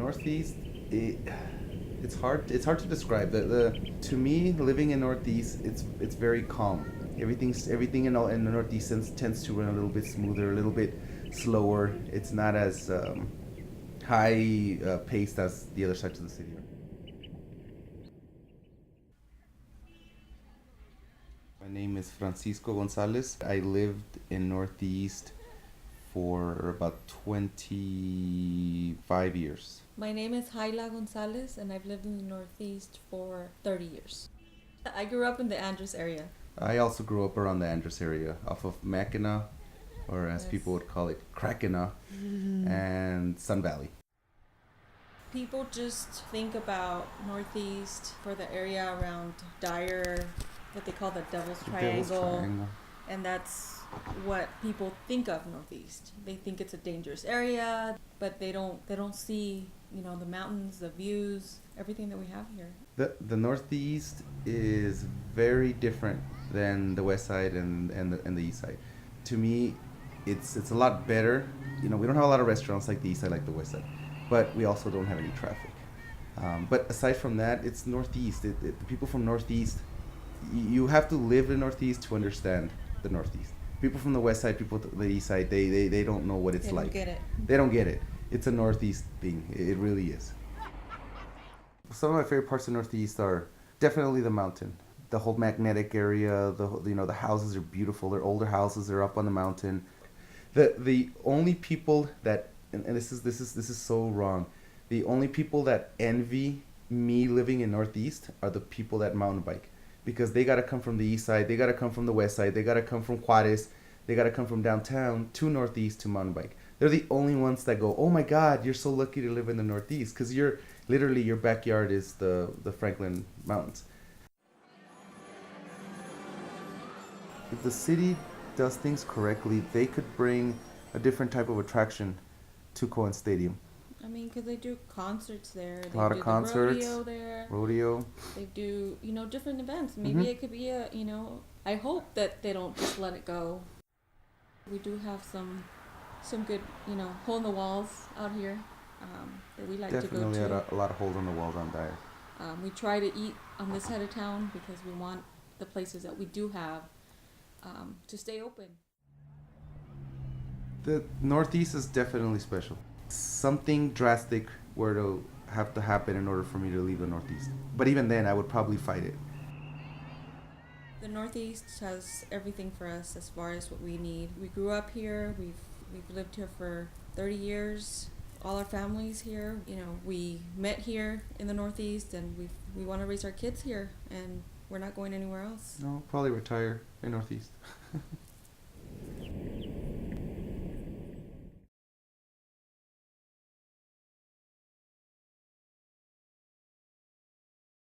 Northeast, it, it's hard to describe. The to me, living in Northeast, it's very calm. Everything in the Northeast tends to run a little bit smoother, a little bit slower. It's not as high paced as the other sides of the city. My name is Francisco Gonzalez. I lived in Northeast for about 25 years. My name is Jaila Gonzalez, and I've lived in the Northeast for 30 years. I grew up in the Andros area. I also grew up around the Andros area, off of Mackinac, or as Yes. people would call it, Crackina, and Sun Valley. People just think about Northeast for the area around Dyer, what they call the Devil's Devil's Triangle, Triangle. and that's what people think of Northeast. They think it's a dangerous area, but they don't see, the mountains, the views, everything that we have here. The Northeast is very different than the West Side and the East Side. To me, it's a lot better. We don't have a lot of restaurants like the East Side, like the West Side, but we also don't have any traffic. But aside from that, it's Northeast. The people from Northeast, you have to live in Northeast to understand the Northeast. People from the West Side, people from the East Side, they don't know what it's They don't like. get it. They don't get it. It's a Northeast thing. It really is. Some of my favorite parts of Northeast are definitely the mountain, the whole magnetic area. The houses are beautiful. They're older houses. They're up on the mountain. The only people that and this is so wrong. The only people that envy me living in Northeast are the people that mountain bike, because they gotta come from the East Side. They gotta come from the West Side. They gotta come from Juarez. They gotta come from downtown to Northeast to mountain bike. They're the only ones that go, oh my God, you're so lucky to live in the Northeast, because you're literally, your backyard is the Franklin Mountains. If the city does things correctly, they could bring a different type of attraction to Cohen Stadium. I mean, because they do concerts there. They A lot do of concerts, the rodeo there. rodeo. They do, different events. Maybe Mhm. it could be I hope that they don't just let it go. We do have some good, hole in the walls out here that we like Definitely to had go to. a lot of holes on the walls on Dyer. We try to eat on this side of town because we want the places that we do have to stay open. The Northeast is definitely special. Something drastic were to have to happen in order for me to leave the Northeast. But even then, I would probably fight it. The Northeast has everything for us as far as what we need. We grew up here. We've lived here for 30 years. All our families here. We met here in the Northeast, and we want to raise our kids here, and we're not going anywhere else. No, probably retire in Northeast.